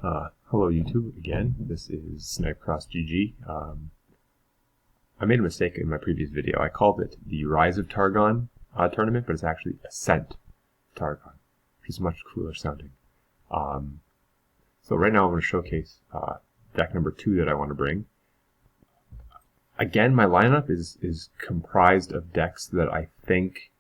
Hello YouTube again. This is SnipeCrossGG. I made a mistake in my previous video. I called it the Rise of Targon tournament, but it's actually Ascent Targon, which is much cooler sounding. So right now I'm going to showcase deck number 2 that I want to bring. Again, my lineup is comprised of decks that I think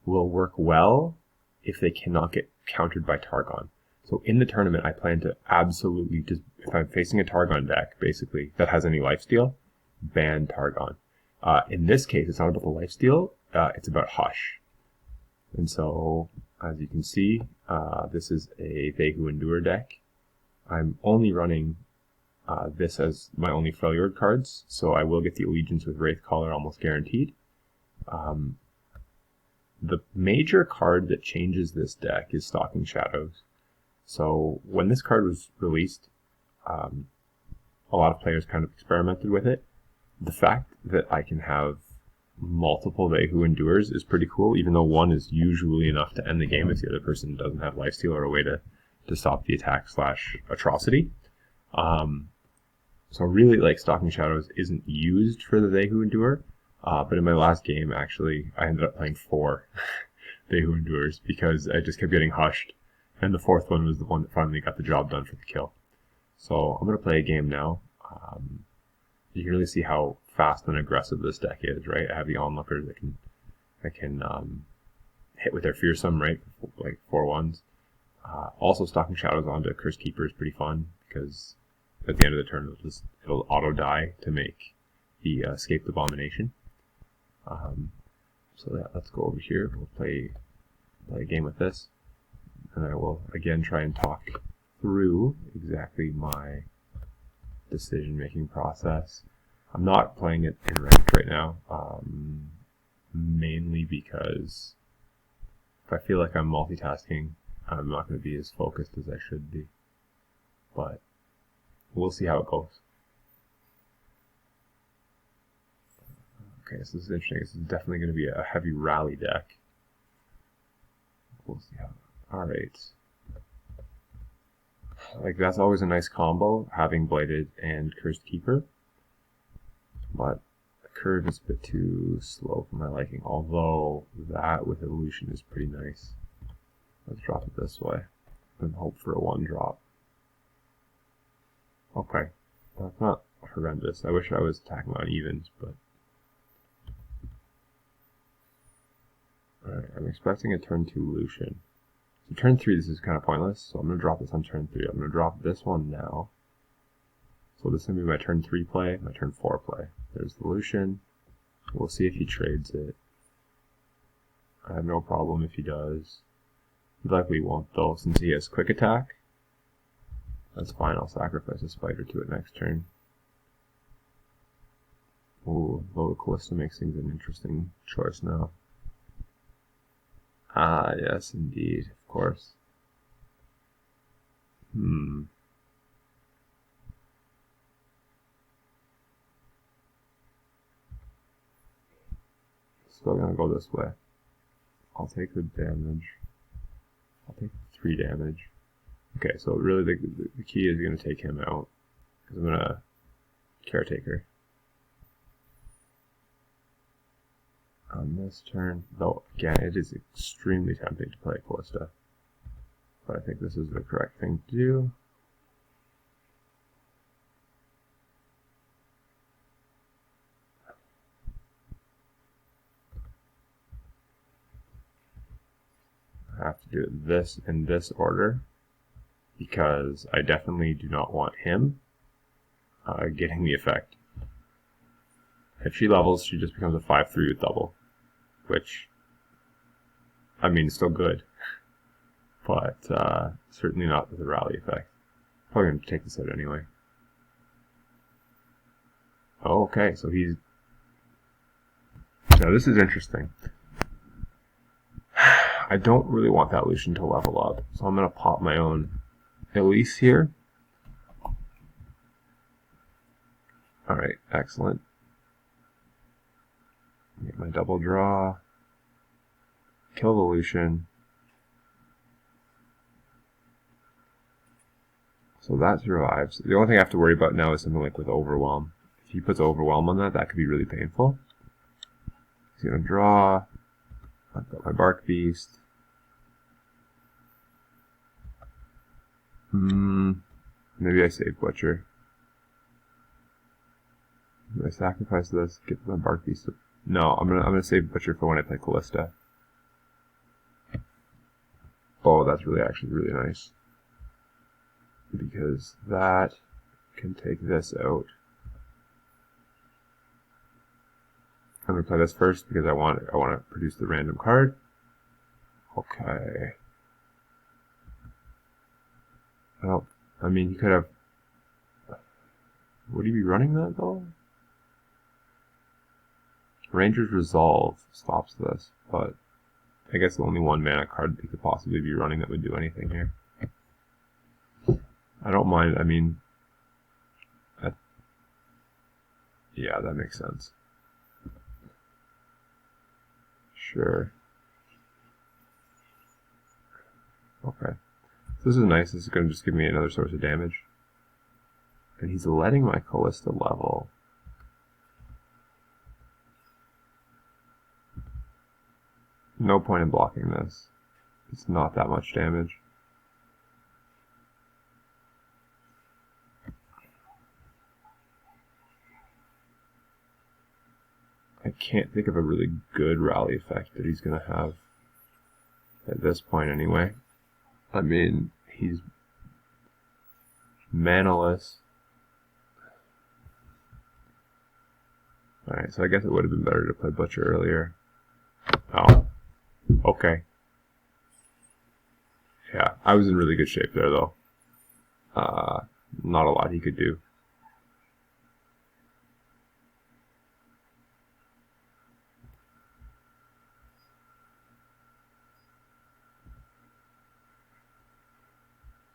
will work well if they cannot get countered by Targon. So in the tournament, I plan to absolutely just, if I'm facing a Targon deck, basically, that has any lifesteal, ban Targon. In this case, it's not about the lifesteal, it's about Hush. And so, as you can see, this is a They Who Endure deck. I'm only running this as my only Freljord cards, so I will get the Allegiance with Wraithcaller almost guaranteed. The major card that changes this deck is Stalking Shadows. So when this card was released, a lot of players kind of experimented with it. The fact that I can have multiple They Who Endures is pretty cool, even though one is usually enough to end the game if the other person doesn't have lifesteal or a way to stop the attack / atrocity. So really, like, Stalking Shadows isn't used for the They Who Endure, but in my last game, actually, I ended up playing 4 They Who Endures because I just kept getting hushed. And the 4th one was the one that finally got the job done for the kill. So I'm going to play a game now. You can really see how fast and aggressive this deck is, right? I have the onlookers that can hit with their fearsome, right? Like 4/1s. Also, Stalking Shadows onto Cursed Keeper is pretty fun because at the end of the turn it'll auto die to make the Escaped Abomination. So yeah, let's go over here. We'll play a game with this. And I will again try and talk through exactly my decision-making process. I'm not playing it in ranked right now, mainly because if I feel like I'm multitasking, I'm not going to be as focused as I should be. But we'll see how it goes. Okay, so this is interesting. This is definitely going to be a heavy rally deck. We'll see how. Alright. Like, that's always a nice combo, having Blighted and Cursed Keeper. But the curve is a bit too slow for my liking, although that with Evolution is pretty nice. Let's drop it this way and hope for a 1-drop. Okay, that's not horrendous. I wish I was attacking on evens, but... Alright, I'm expecting a turn 2 Lucian. So turn 3, this is kind of pointless, so I'm going to drop this on turn 3. I'm going to drop this one now. So this is going to be my turn 3 play, my turn 4 play. There's the Lucian. We'll see if he trades it. I have no problem if he does. He likely won't though, since he has quick attack. That's fine, I'll sacrifice a spider to it next turn. Ooh, Lola Callista makes things an interesting choice now. Ah, yes, indeed, of course. Still gonna go this way. I'll take the damage. I'll take 3 damage. Okay, so really the key is gonna take him out, because I'm gonna Caretaker. On this turn, though, again, it is extremely tempting to play Callista, but I think this is the correct thing to do. I have to do this in this order, because I definitely do not want him getting the effect. If she levels, she just becomes a 5/3 with double, which, I mean, is still good, but certainly not with the rally effect. Probably going to take this out anyway. Oh, okay, so he's... Now this is interesting. I don't really want that Lucian to level up, so I'm going to pop my own Elise here. Alright, excellent. Get my double draw. Kill the Lucian. So that survives. The only thing I have to worry about now is something like with Overwhelm. If he puts Overwhelm on that, that could be really painful. He's going to draw. I've got my Bark Beast. Maybe I save Butcher. Do I sacrifice this? Get my Bark Beast. No, I'm gonna save Butcher for when I play Callista. Oh, that's actually really nice. Because that can take this out. I'm gonna play this first because I want to produce the random card. Okay. Well, I mean, he could have. Would he be running that though? Ranger's Resolve stops this, but I guess the only 1 mana card that he could possibly be running that would do anything here. I don't mind. I mean, yeah, that makes sense. Sure. Okay. So this is nice. This is going to just give me another source of damage. And he's letting my Callista level. No point in blocking this. It's not that much damage. I can't think of a really good rally effect that he's going to have at this point anyway. I mean, he's manaless. Alright, so I guess it would have been better to play Butcher earlier. Oh. Okay. Yeah, I was in really good shape there, though. Not a lot he could do.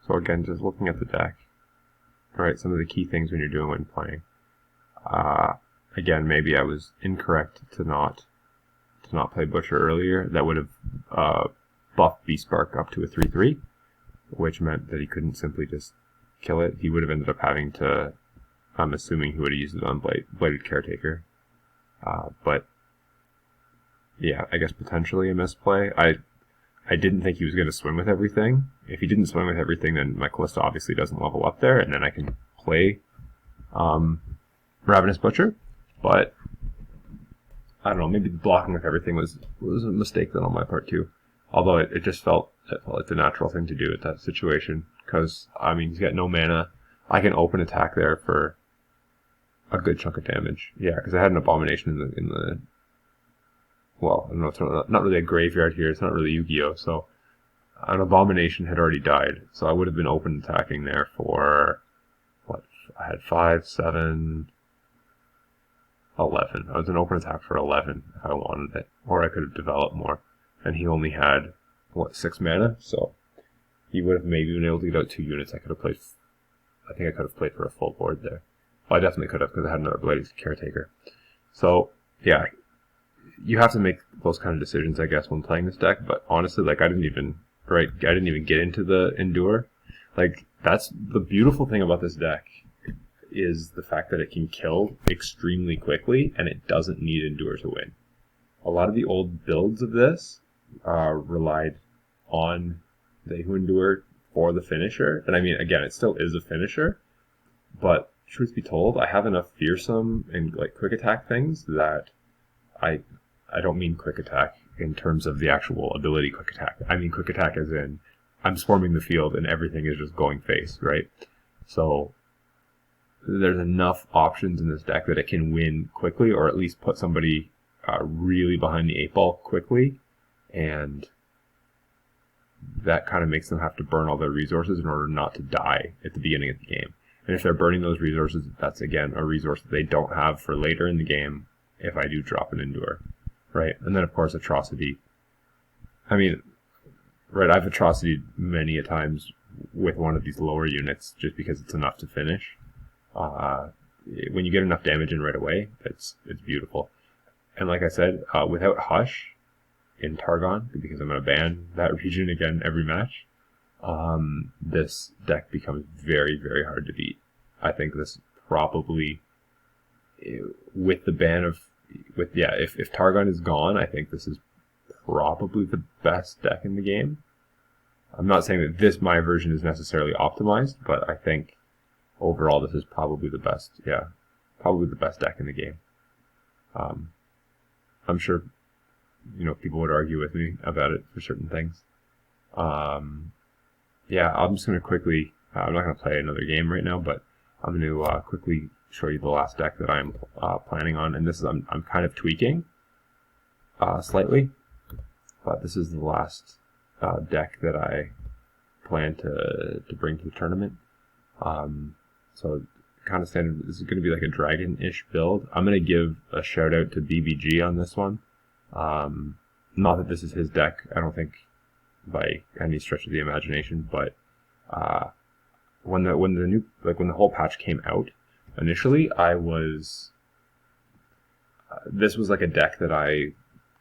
So again, just looking at the deck. Alright, some of the key things when you're doing when playing. Again, maybe I was incorrect to not play Butcher earlier. That would have buffed Beastbark up to a 3/3, which meant that he couldn't simply just kill it. He would have ended up having to, I'm assuming he would have used it on Bladed Caretaker. But yeah, I guess potentially a misplay. I didn't think he was going to swing with everything. If he didn't swing with everything, then my Callista obviously doesn't level up there, and then I can play Ravenous Butcher. But I don't know, maybe blocking with everything was a mistake then on my part too. Although it just felt like the natural thing to do at that situation. Because, I mean, he's got no mana. I can open attack there for a good chunk of damage. Yeah, because I had an Abomination in the well, I don't know, it's not really a graveyard here. It's not really Yu-Gi-Oh! So an Abomination had already died. So I would have been open attacking there for, what, I had 5, 7... 11. I was an open attack for 11 if I wanted it. Or I could have developed more. And he only had, what, 6 mana? So he would have maybe been able to get out 2 units. I think I could have played for a full board there. Well, I definitely could have because I had another Bladed Caretaker. So, yeah. You have to make those kind of decisions, I guess, when playing this deck. But honestly, like, I didn't even get into the Endure. Like, that's the beautiful thing about this deck. Is the fact that it can kill extremely quickly and it doesn't need Endure to win. A lot of the old builds of this relied on the Endure for the finisher. And I mean, again, it still is a finisher, but truth be told, I have enough fearsome and like quick attack things that I don't mean quick attack in terms of the actual ability quick attack. I mean quick attack as in I'm swarming the field and everything is just going face, right? So there's enough options in this deck that it can win quickly, or at least put somebody really behind the 8 ball quickly, and that kind of makes them have to burn all their resources in order not to die at the beginning of the game. And if they're burning those resources, that's again a resource that they don't have for later in the game if I do drop an Endure, right? And then of course Atrocity. I mean, right, I've Atrocity'd many a times with one of these lower units just because it's enough to finish. When you get enough damage in right away, it's beautiful. And like I said, without Hush in Targon, because I'm going to ban that region again every match, this deck becomes very, very hard to beat. I think this probably, with the ban of, if Targon is gone, I think this is probably the best deck in the game. I'm not saying that my version is necessarily optimized, but I think overall this is probably the best, probably the best deck in the game. I'm sure, people would argue with me about it for certain things. I'm just going to quickly, I'm not going to play another game right now, but I'm going to quickly show you the last deck that I'm planning on, and this is, I'm kind of tweaking slightly, but this is the last deck that I plan to bring to the tournament. So kind of standard, this is going to be like a dragon-ish build. I'm going to give a shout out to BBG on this one. Not that this is his deck, I don't think by any stretch of the imagination, but when the whole patch came out, initially this was like a deck that I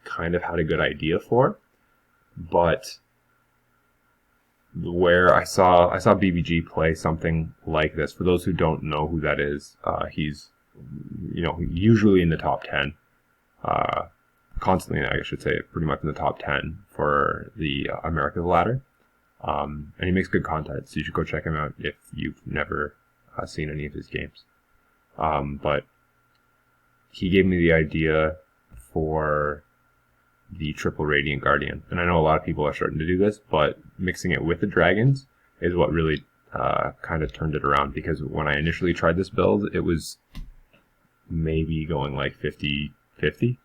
kind of had a good idea for, but where I saw BBG play something like this. For those who don't know who that is, he's usually in the top 10, constantly, I should say, pretty much in the top 10 for the America's Ladder, and he makes good content, so you should go check him out if you've never seen any of his games. But he gave me the idea for the triple Radiant Guardian, and I know a lot of people are starting to do this, but mixing it with the dragons is what really kind of turned it around, because when I initially tried this build, it was maybe going like 50-50,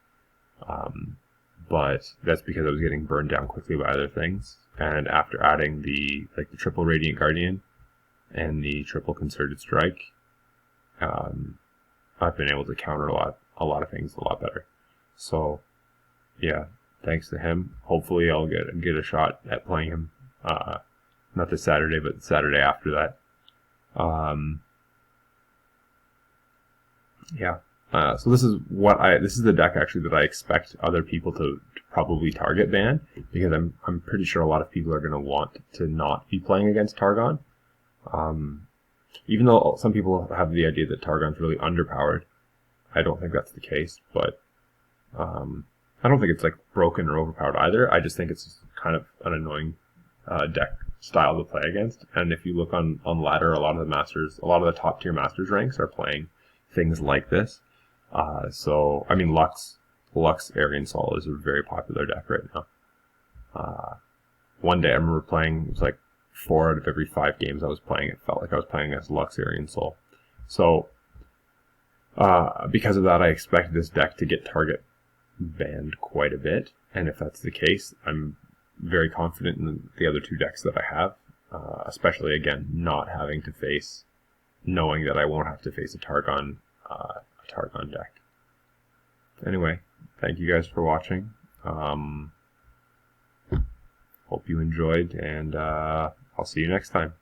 but that's because I was getting burned down quickly by other things, and after adding the triple Radiant Guardian and the triple Concerted Strike, I've been able to counter a lot of things a lot better. So yeah, thanks to him, hopefully I'll get a shot at playing him, not this Saturday, but the Saturday after that. So this is the deck actually that I expect other people to probably target ban, because I'm pretty sure a lot of people are going to want to not be playing against Targon. Even though some people have the idea that Targon's really underpowered, I don't think that's the case, but I don't think it's like broken or overpowered either. I just think it's kind of an annoying deck style to play against. And if you look on ladder, a lot of the top tier masters ranks are playing things like this. So I mean, Lux Aryan Soul is a very popular deck right now. One day I remember playing, it was like 4 out of every 5 games I was playing, it felt like I was playing against Lux Aryan Soul. So because of that, I expect this deck to get target banned quite a bit, and if that's the case, I'm very confident in the other 2 decks that I have, especially again knowing that I won't have to face a Targon deck. Anyway, thank you guys for watching. Hope you enjoyed, and I'll see you next time.